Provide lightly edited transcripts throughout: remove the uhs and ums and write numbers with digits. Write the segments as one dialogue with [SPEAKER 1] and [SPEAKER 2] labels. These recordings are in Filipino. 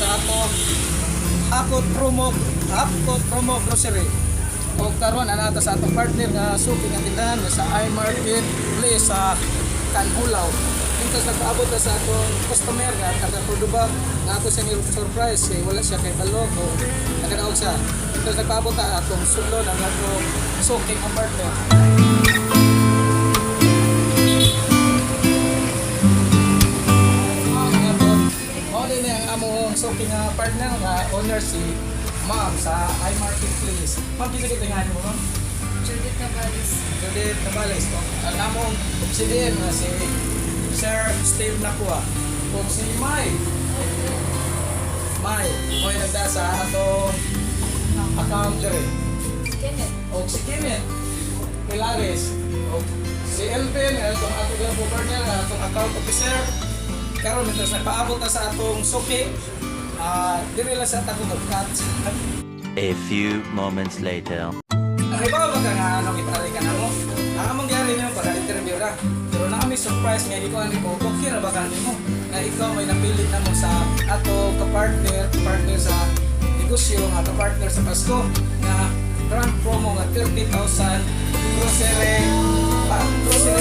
[SPEAKER 1] sa ato Akot Promo Grocery. O karon ana ta sa atong partner nga suki nga tindahan sa iMarket Place sa Canhulaw. Ito nagpaabot na sa atong customer nga taga-Cordoba nga ato siya surprise kay wala siya kay balog o nagadaog siya. Ito nagpaabot na atong sulod ang atong suki nga partner. Among suki nga partner nga owner si Ma'am sa iMarket Place. Ma'am, kita nga mo, ma'am?
[SPEAKER 2] Judith Navales.
[SPEAKER 1] Judith Navales. Ang among obsidian nga si Sir Steve Nakua. Kung si May. May nagda sa atong account dere.
[SPEAKER 2] Kenneth.
[SPEAKER 1] O si Kenneth Pilares. O si Elvin, atong atong partner, atong account officer. Karon ito sa paabot na sa atong suki. Dili lang sa atong cut.
[SPEAKER 3] A few moments later.
[SPEAKER 1] Ay ba ka nga itali ka na mo? Ang among gyari niyo para interview ra. Pero na kami surprise nga ikaw ani ko. Okay ra ba ka mo? Na ikaw may napilit na mo sa ato partner sa negosyo nga partner sa Pasko nga grand promo nga 30,000 grocery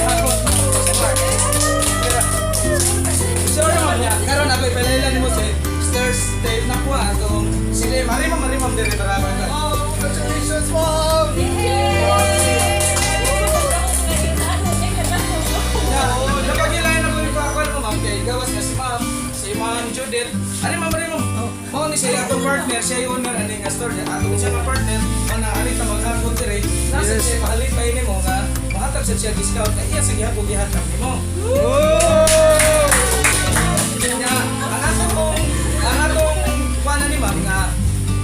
[SPEAKER 1] ako. Sure naman niya. Karon ako ipalailan mo si Sir Steve Nakua atong sila marimam diri taraban ka. Congratulations, Mom! Napagilayan ako ni Pakwan mo, Ma'am. Kaya gawas na si Ma'am Judith. Ano, Ma'am Rimam? Mao ni siya atong partner, siya yung owner ani nga store niya. Atong siya nga partner, na anita maghapon diri. Nasa siya pahalit pa ini mo nga mahatag siya discount na iya sa gihapon gihatag nimo. Ang atong kuana ni Ma'am nga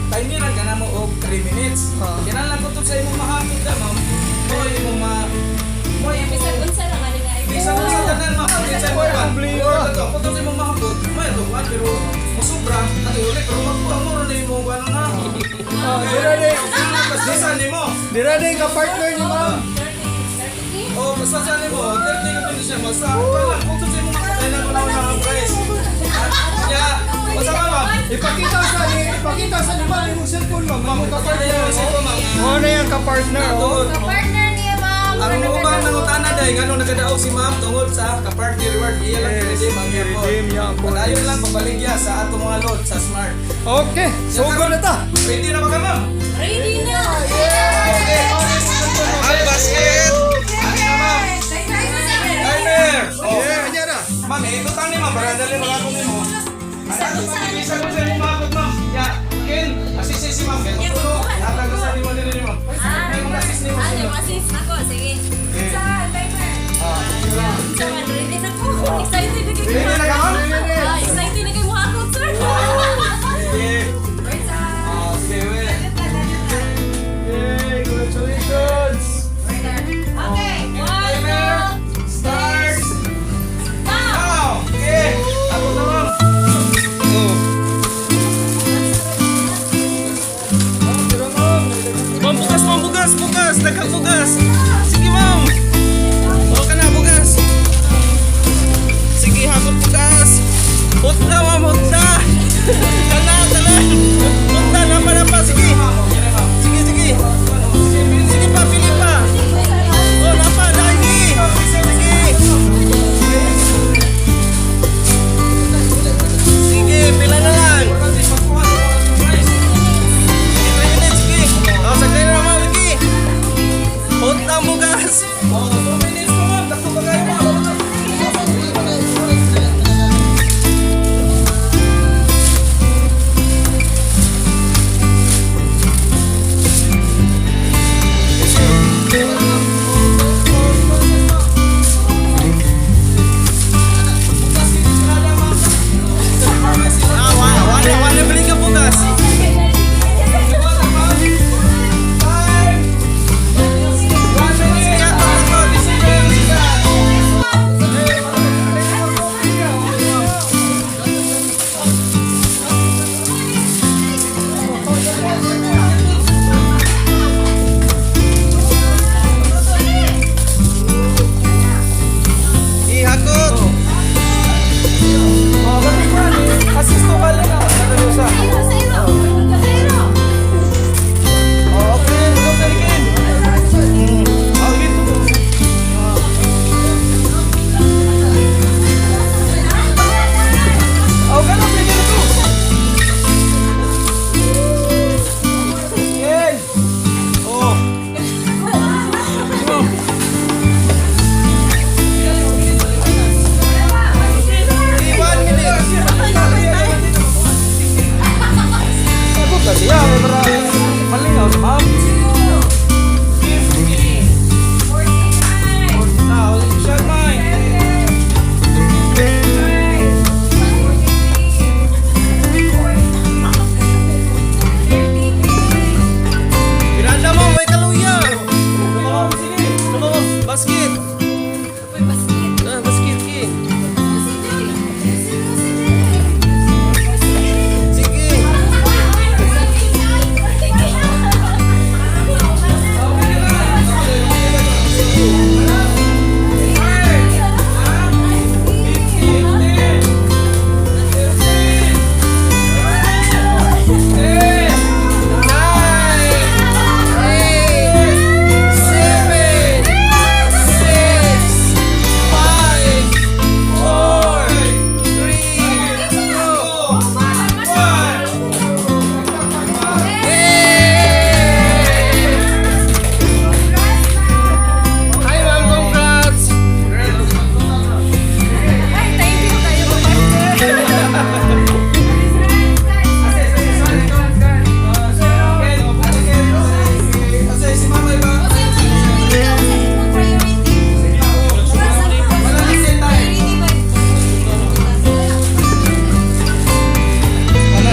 [SPEAKER 1] timeran ka na mo og 3 minutes. Kinahanglan ko sa imong mahapon ka, Ma'am.
[SPEAKER 2] Bisag unsa lang ani nga
[SPEAKER 1] Bisa ko sa tanan, Ma'am. Kinsa mo ba? Kung sa imong mahapon, may tuwan pero masubra at ulit pero magpamuro na imong kuana na. Basta nimo.
[SPEAKER 4] Dira din ka partner ni Ma'am.
[SPEAKER 2] 30.
[SPEAKER 1] Oh, basta sa nimo. 30 ka pwede siya basta. Wala kung sa imong mahapon na ang price. Ya, basta Ma'am.
[SPEAKER 4] Ipakita sa ni Ma'am yung cellphone Ma'am. Ma'am ka partner. Mo na yan ka partner.
[SPEAKER 2] Partner niya, ma'am.
[SPEAKER 1] Ang ubang nangutana dahil gano'n nagkadaog si Ma'am tungod sa ka-party reward. Iya lang redeem ang yapon. Padayon lang pabaligya sa atong mga load sa Smart.
[SPEAKER 4] Okay, so go na ta.
[SPEAKER 1] Ready na ba ka, Ma'am?
[SPEAKER 2] Ready na.
[SPEAKER 1] Ay, basket! Ano na, Ma'am? Timer! Oh,
[SPEAKER 4] Kanya na.
[SPEAKER 1] Ma'am, ikutan ni Ma'am. Para dali mga kong mo. Ano sa isa ko sa imong mahapot, Ma'am? Ya, Ken, assist si Ma'am. Kaya tulo, natag sa ni mo din ni Ma'am. May mga assist ni mo.
[SPEAKER 2] Ako, sige. Sa timer. Sa ready na ko. Excited na kayo.
[SPEAKER 1] Ready na ka, Ma'am?
[SPEAKER 2] Excited na kayo mo ako, sir.
[SPEAKER 1] Sige.
[SPEAKER 2] Where's
[SPEAKER 1] Sige, we.
[SPEAKER 4] Yay, congratulations.
[SPEAKER 2] Okay.
[SPEAKER 1] Timer, start.
[SPEAKER 2] Now.
[SPEAKER 1] Now! Okay! Ako na, Ma'am. Oh.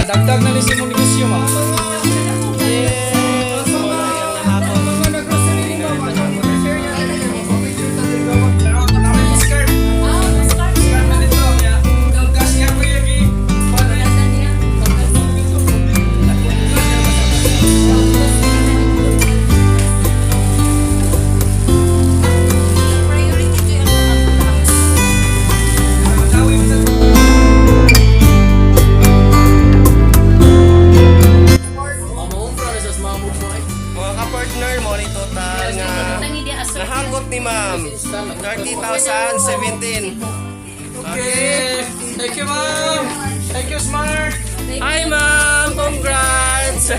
[SPEAKER 1] dagdag na ni si mong negosyo, ma'am.
[SPEAKER 4] Yes! Wala yung nahakot. Mga nag-grocery ni ma'am. Share niya na kayo. Picture sa din gawag.
[SPEAKER 1] Pero ito naman yung skirt.
[SPEAKER 2] Ah, start
[SPEAKER 1] Skirt na nito, kaya gas niya ko yung paano yan?
[SPEAKER 2] Priority to yung house.
[SPEAKER 1] Madawi mo sa
[SPEAKER 4] Mga ka-partner mo ni total nga nahakot ni ma'am. 30,017.
[SPEAKER 1] Okay. Thank you, ma'am. Thank you, Smart.
[SPEAKER 4] Hi ma'am! Congrats!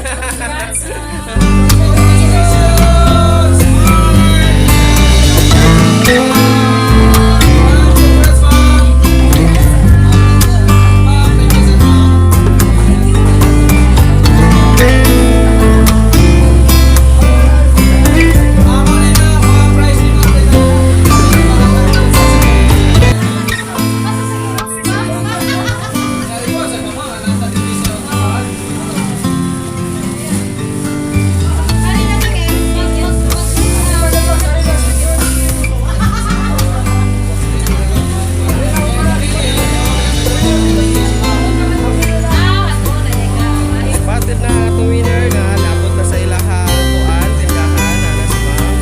[SPEAKER 4] Batid na itong winner nga labot na sa ilahang tuan, tindahan, na si ma'am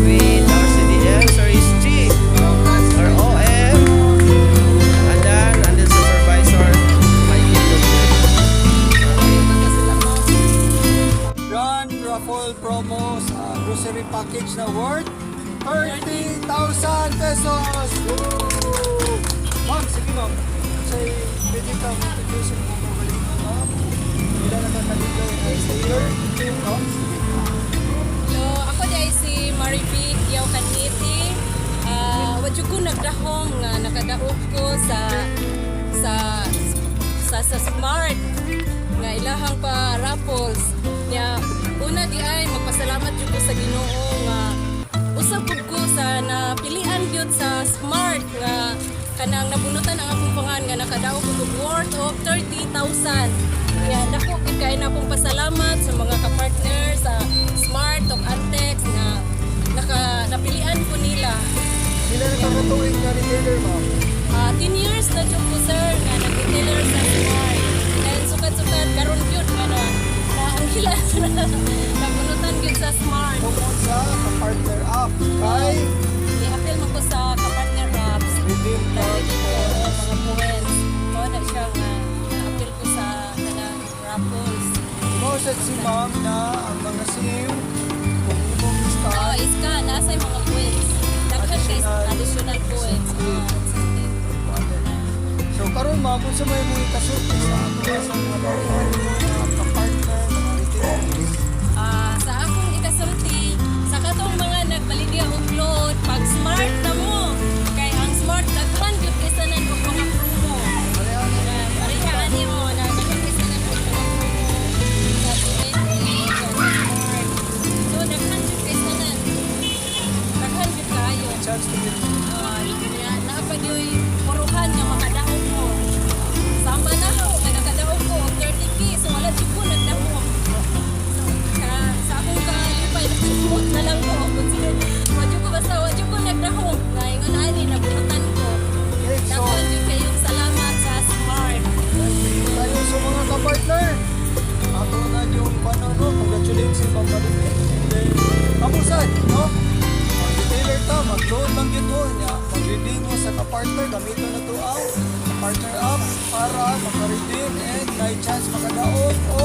[SPEAKER 4] with our CDM, Sir G, our OM, and then supervisor, my Grand raffle promo sa grocery package na worth 30,000 pesos! Woo! Ma'am, sige ma'am. Say, pwede ka introduce mo mabalik mo, ma'am. Ilan naman nalito yung sailor? Ma'am?
[SPEAKER 2] Hello, ako di ay si Maribik Yaw Kaniti. Wadyo ko nagdahom nga nakadaog ko sa Smart nga ilahang pa raffles. Nya una di ay magpasalamat jud ko sa Ginoo nga usab pud ko sa napilian gyud sa Smart nga kanang nabunutan ang akong pangan nga nakadaog ko worth of 30,000. Kaya dako gid kay na akong pasalamat sa mga ka-partner sa Smart of Antex nga napilian ko nila.
[SPEAKER 4] Ilan na kakatuwing na retailer, ma'am?
[SPEAKER 2] 10 years na jud ko sir nga nag-retailer sa Smart. And sukat-sukat karon gyud nga na ang hila nabunutan gyud sa Smart.
[SPEAKER 4] Tungkol sa ka-partner app kay
[SPEAKER 2] I-appeal mo ko sa ka-partner apps.
[SPEAKER 4] Redeem
[SPEAKER 2] Dahil
[SPEAKER 4] Card
[SPEAKER 2] dito
[SPEAKER 4] Points.
[SPEAKER 2] mga points. Mao na siya nga na-appeal ko sa kanang raffles.
[SPEAKER 4] Moset si ma'am na ang mga SIM kung imong
[SPEAKER 2] Oh,
[SPEAKER 4] scan
[SPEAKER 2] iska nasa yung mga points. Daghan kay additional points.
[SPEAKER 4] So karon ma'am, kung sa may mga kasulti sa ato sa mga ka-partner, mga retailers.
[SPEAKER 2] Sa akong ikasulti, sa katong mga nagbaligya og load, pag smart na mo, kay ang smart daghan gyud kaysa nan og mga promo. Parehaan niyo na daghan kaysa nan og mga promo sa 20 sa smart. So daghan gyud kaysa nan. Daghan gyud kayo.
[SPEAKER 4] Chance to get
[SPEAKER 2] Napag yung puruhan nga makadaog mo. Sama na ako, kaya nakadaog ko, 30K, so wala siya po nagdaog. Sa akong kalipay, nagsimot na lang ko. Wadyo ko basta, wadyo ko nagdaog. Ngayon ani, nabunutan ko.
[SPEAKER 4] so
[SPEAKER 2] Dapat yun kayong salamat sa Smart.
[SPEAKER 4] tayo sa mga ka-partner. Ato na yung panano, congratulations ma'am Maribik. And then, kamusan, no? Ang retailer ta, mag-load lang yun doon. Mag-redeem mo sa ka-partner, gamitin na to ang ka-partner app para maka-redeem and may chance makadaog o